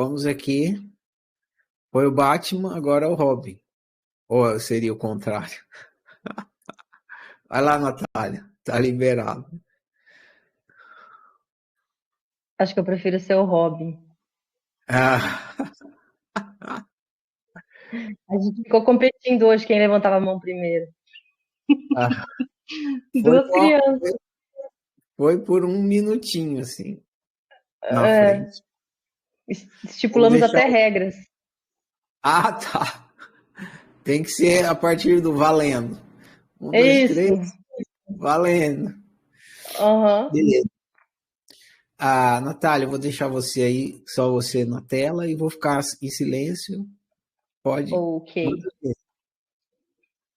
Vamos aqui. Foi o Batman, agora é o Robin. Ou seria o contrário? Vai lá, Natália. Tá liberado. Acho que eu prefiro ser o Robin. Ah, A gente ficou competindo hoje quem levantava a mão primeiro. ah, foi, Duas crianças. foi por um minutinho, assim, na É, frente. Vou estipulamos deixar. até regras. Ah, tá. Tem que ser a partir do valendo. Um, É dois, isso. três, valendo. Aham. Beleza. Ah, Natália, eu vou deixar você aí, só você na tela, e vou ficar em silêncio. Pode. Ok. Manda ver.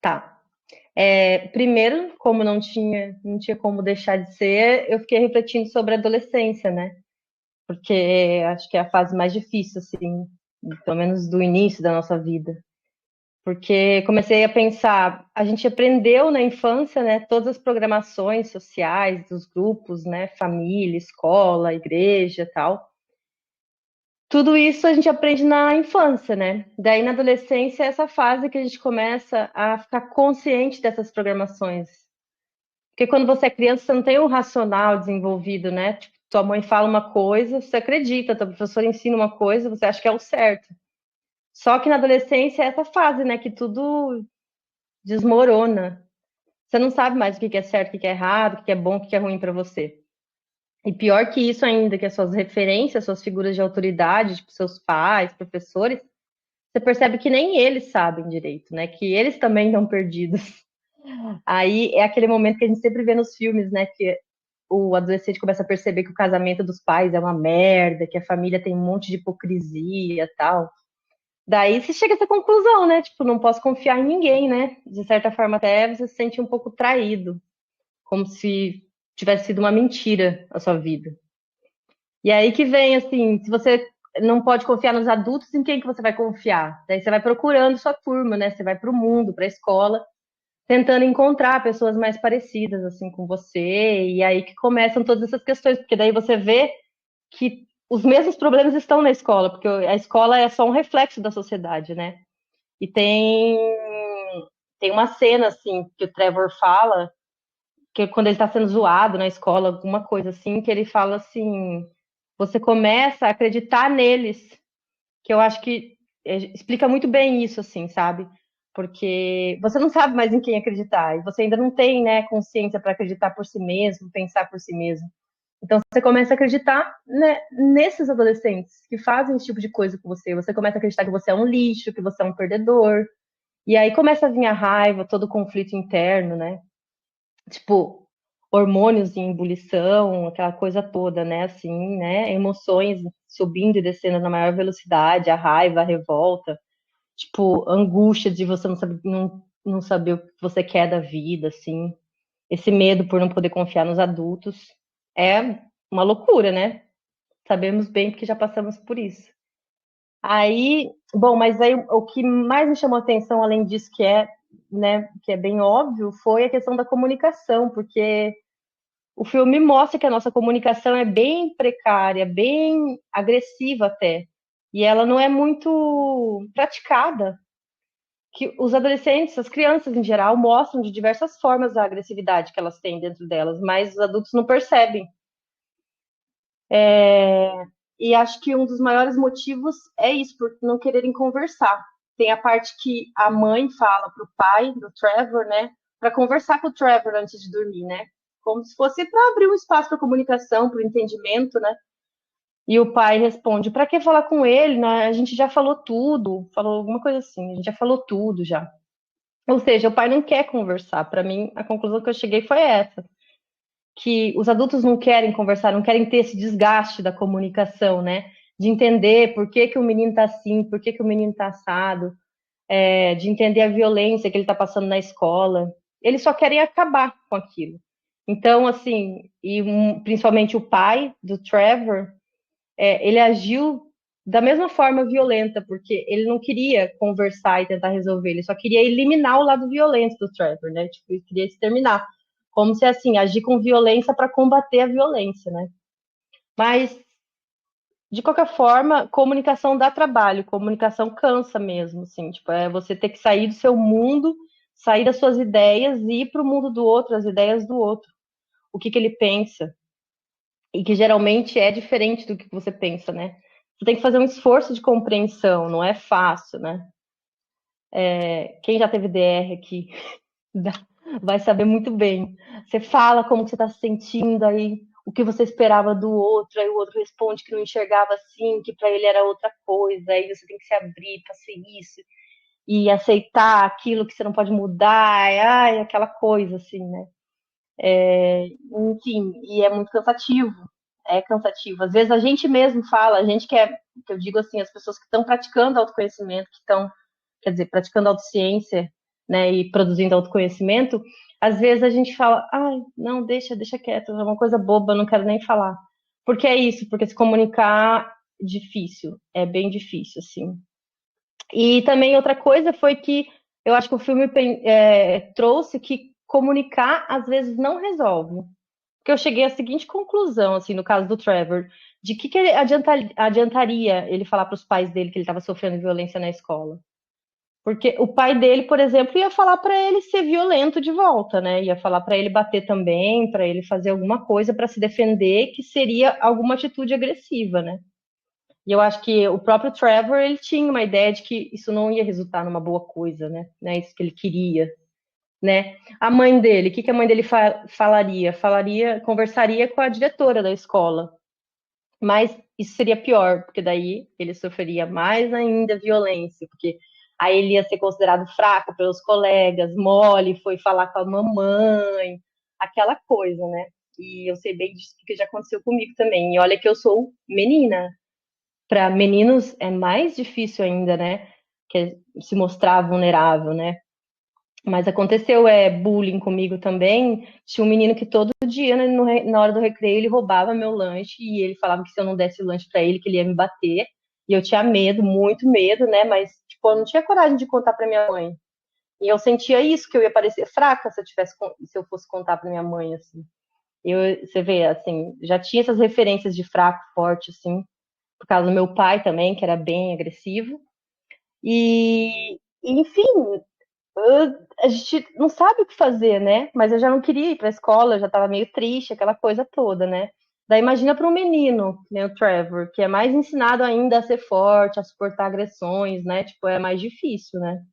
Tá. Primeiro, como não tinha como deixar de ser, eu fiquei refletindo sobre a adolescência, né? Porque acho que é a fase mais difícil, assim, pelo menos do início da nossa vida. Porque comecei a pensar, a gente aprendeu na infância, né, todas as programações sociais dos grupos, né, família, escola, igreja, tal. Tudo isso a gente aprende na infância, né? Daí na adolescência é essa fase que a gente começa a ficar consciente dessas programações. Porque quando você é criança, você não tem o racional desenvolvido, né? Tipo, tua mãe fala uma coisa, você acredita, teu professor ensina uma coisa, você acha que é o certo. Só que na adolescência é essa fase, né, que tudo desmorona. Você não sabe mais o que é certo, o que é errado, o que é bom, o que é ruim para você. E pior que isso ainda, que as suas referências, suas figuras de autoridade, tipo seus pais, professores, você percebe que nem eles sabem direito, né? Que eles também estão perdidos. Aí é aquele momento que a gente sempre vê nos filmes, né? Que o adolescente começa a perceber que o casamento dos pais é uma merda, que a família tem um monte de hipocrisia e tal. Daí você chega a essa conclusão, né? Tipo, não posso confiar em ninguém, né? De certa forma, até você se sente um pouco traído, como se tivesse sido uma mentira a sua vida. E aí que vem, assim, se você não pode confiar nos adultos, em quem que você vai confiar? Daí você vai procurando sua turma, né? Você vai para o mundo, para a escola, tentando encontrar pessoas mais parecidas, assim, com você. E aí que começam todas essas questões, porque daí você vê que os mesmos problemas estão na escola, porque a escola é só um reflexo da sociedade, né? E tem uma cena, assim, que o Trevor fala, que quando ele está sendo zoado na escola, alguma coisa assim, que ele fala assim, você começa a acreditar neles, que eu acho que explica muito bem isso, assim, sabe? Porque você não sabe mais em quem acreditar, e você ainda não tem, né, consciência para acreditar por si mesmo, pensar por si mesmo. Então você começa a acreditar, né, nesses adolescentes que fazem esse tipo de coisa com você. Você começa a acreditar que você é um lixo, que você é um perdedor. E aí começa a vir a raiva, todo o conflito interno, né? Tipo, hormônios em ebulição, aquela coisa toda, né? Assim, né? Emoções subindo e descendo na maior velocidade, a raiva, a revolta, tipo, angústia de você não saber o que você quer da vida, assim. Esse medo por não poder confiar nos adultos. É uma loucura, né? Sabemos bem porque já passamos por isso. Aí, bom, mas aí o que mais me chamou a atenção, além disso, né, que é bem óbvio, foi a questão da comunicação, porque o filme mostra que a nossa comunicação é bem precária, bem agressiva até, e ela não é muito praticada. Que os adolescentes, as crianças em geral, mostram de diversas formas a agressividade que elas têm dentro delas, mas os adultos não percebem. E acho que um dos maiores motivos é isso, por não quererem conversar. Tem a parte que a mãe fala pro pai do Trevor, né, para conversar com o Trevor antes de dormir, né? Como se fosse para abrir um espaço para comunicação, para entendimento, né? E o pai responde: para que falar com ele? Né? A gente já falou tudo, falou alguma coisa assim, a gente já falou tudo já. Ou seja, o pai não quer conversar. Para mim, a conclusão que eu cheguei foi essa, que os adultos não querem conversar, não querem ter esse desgaste da comunicação, né? De entender por que, que o menino está assim, por que, que o menino está assado, de entender a violência que ele está passando na escola. Eles só querem acabar com aquilo. Então, assim, principalmente o pai do Trevor, ele agiu da mesma forma violenta, porque ele não queria conversar e tentar resolver, ele só queria eliminar o lado violento do Trevor, né? Tipo, ele queria exterminar. Como se, assim, agir com violência para combater a violência, né? Mas de qualquer forma, comunicação dá trabalho, comunicação cansa mesmo, assim, tipo, é você ter que sair do seu mundo, sair das suas ideias e ir para o mundo do outro, as ideias do outro, o que ele pensa, e que geralmente é diferente do que você pensa, né? Você tem que fazer um esforço de compreensão, não é fácil, né? Quem já teve DR aqui vai saber muito bem. Você fala como você está se sentindo, aí o que você esperava do outro, aí o outro responde que não enxergava assim, que para ele era outra coisa, aí você tem que se abrir para ser isso e aceitar aquilo que você não pode mudar, ai, aquela coisa assim, né? Enfim, e é muito cansativo. É cansativo. Às vezes a gente mesmo fala, a gente que eu digo assim, as pessoas que estão praticando autoconhecimento, que estão, quer dizer, praticando autociência, né, e produzindo autoconhecimento, às vezes a gente fala, ai, não, deixa quieto, é uma coisa boba, não quero nem falar. Porque é isso, porque se comunicar difícil, é bem difícil, assim. E também outra coisa foi que eu acho que o filme trouxe que comunicar às vezes não resolve. Porque eu cheguei à seguinte conclusão, assim, no caso do Trevor, de que ele adiantaria ele falar para os pais dele que ele estava sofrendo violência na escola. Porque o pai dele, por exemplo, ia falar para ele ser violento de volta, né? Ia falar para ele bater também, para ele fazer alguma coisa para se defender, que seria alguma atitude agressiva, né? E eu acho que o próprio Trevor, ele tinha uma ideia de que isso não ia resultar numa boa coisa, né? Isso que ele queria, né? A mãe dele, o que a mãe dele falaria? Conversaria com a diretora da escola. Mas isso seria pior, porque daí ele sofreria mais ainda violência, porque aí ele ia ser considerado fraco pelos colegas, mole, foi falar com a mamãe, aquela coisa, né? E eu sei bem disso que já aconteceu comigo também. E olha que eu sou menina. Para meninos é mais difícil ainda, né? Que se mostrar vulnerável, né? Mas aconteceu bullying comigo também. Tinha um menino que todo dia, né, na hora do recreio, ele roubava meu lanche e ele falava que se eu não desse o lanche para ele, que ele ia me bater. E eu tinha medo, muito medo, né? Mas, tipo, eu não tinha coragem de contar para minha mãe. E eu sentia isso, que eu ia parecer fraca se eu fosse contar para minha mãe, assim. Você vê, assim, já tinha essas referências de fraco, forte, assim, por causa do meu pai também, que era bem agressivo. E, enfim, a gente não sabe o que fazer, né? Mas eu já não queria ir para a escola, eu já estava meio triste, aquela coisa toda, né? Daí imagina para um menino, né, o Trevor, que é mais ensinado ainda a ser forte, a suportar agressões, né? Tipo, é mais difícil, né?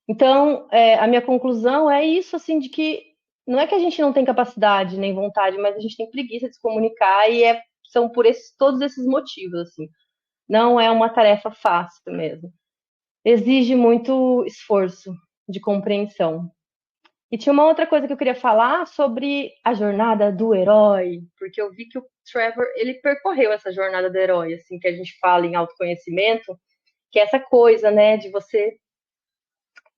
Então, a minha conclusão é isso, assim, de que não é que a gente não tem capacidade nem vontade, mas a gente tem preguiça de se comunicar e são por todos esses motivos, assim. Não é uma tarefa fácil mesmo. Exige muito esforço de compreensão. E tinha uma outra coisa que eu queria falar sobre a jornada do herói, porque eu vi que o Trevor, ele percorreu essa jornada do herói, assim, que a gente fala em autoconhecimento, que é essa coisa, né, de você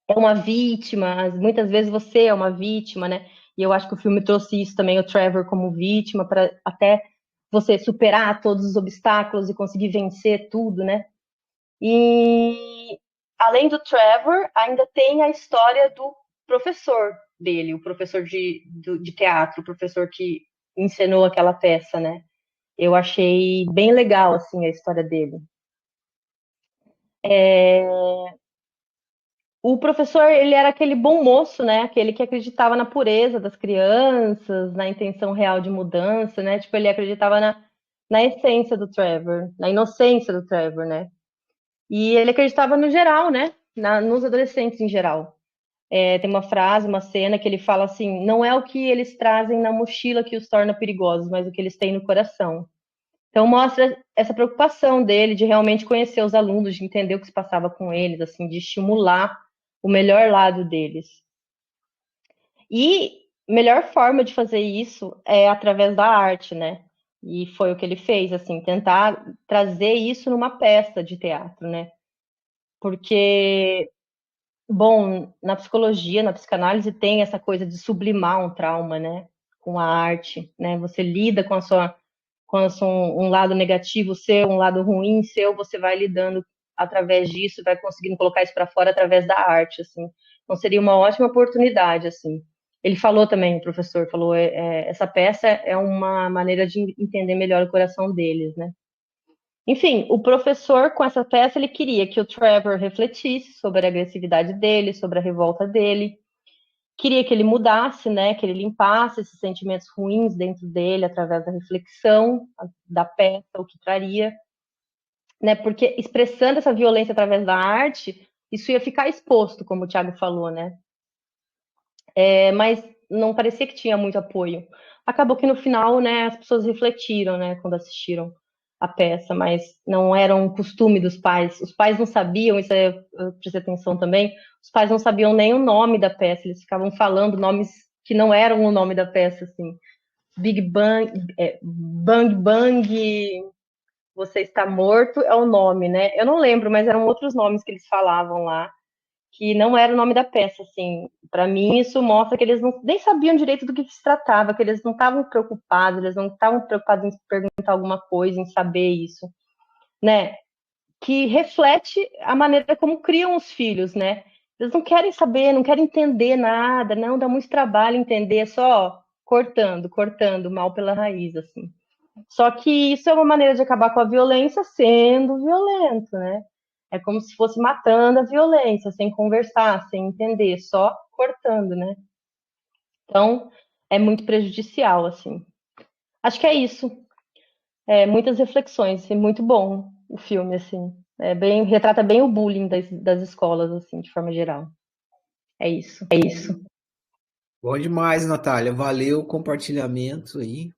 é uma vítima, muitas vezes você é uma vítima, né? E eu acho que o filme trouxe isso também, o Trevor como vítima, para até você superar todos os obstáculos e conseguir vencer tudo, né? E além do Trevor, ainda tem a história do professor dele, o professor de teatro, o professor que encenou aquela peça, né? Eu achei bem legal, assim, a história dele. O professor, ele era aquele bom moço, né? Aquele que acreditava na pureza das crianças, na intenção real de mudança, né? Tipo, ele acreditava na essência do Trevor, na inocência do Trevor, né? E ele acreditava no geral, né? Nos adolescentes em geral. Tem uma frase, uma cena que ele fala assim: não é o que eles trazem na mochila que os torna perigosos, mas o que eles têm no coração. Então mostra essa preocupação dele de realmente conhecer os alunos, de entender o que se passava com eles, assim, de estimular o melhor lado deles. E a melhor forma de fazer isso é através da arte, né? E foi o que ele fez, assim, tentar trazer isso numa peça de teatro, né? Porque, bom, na psicologia, na psicanálise, tem essa coisa de sublimar um trauma, né? Com a arte, né? Você lida com um lado negativo seu, um lado ruim seu, você vai lidando através disso, vai conseguindo colocar isso para fora através da arte, assim. Então seria uma ótima oportunidade, assim. Ele falou também, o professor falou, essa peça é uma maneira de entender melhor o coração deles, né? Enfim, o professor, com essa peça, ele queria que o Trevor refletisse sobre a agressividade dele, sobre a revolta dele, queria que ele mudasse, né, que ele limpasse esses sentimentos ruins dentro dele através da reflexão da peça, o que traria, né, porque expressando essa violência através da arte, isso ia ficar exposto, como o Thiago falou, né, mas não parecia que tinha muito apoio. Acabou que no final, né, as pessoas refletiram, né, quando assistiram a peça, mas não era um costume dos pais. Os pais não sabiam, isso eu prestei atenção também, os pais não sabiam nem o nome da peça, eles ficavam falando nomes que não eram o nome da peça, assim. Big Bang, Bang Bang, Você Está Morto é o nome, né? Eu não lembro, mas eram outros nomes que eles falavam lá que não era o nome da peça, assim. Para mim, isso mostra que eles nem sabiam direito do que se tratava, que eles não estavam preocupados, eles não estavam preocupados em perguntar alguma coisa, em saber isso, né? Que reflete a maneira como criam os filhos, né? Eles não querem saber, não querem entender nada, não dá muito trabalho entender, é só cortando mal pela raiz, assim. Só que isso é uma maneira de acabar com a violência sendo violento, né? É como se fosse matando a violência, sem conversar, sem entender, só cortando, né? Então, é muito prejudicial, assim. Acho que é isso. Muitas reflexões, e muito bom o filme, assim. Retrata bem o bullying das escolas, assim, de forma geral. É isso. Bom demais, Natália. Valeu o compartilhamento aí.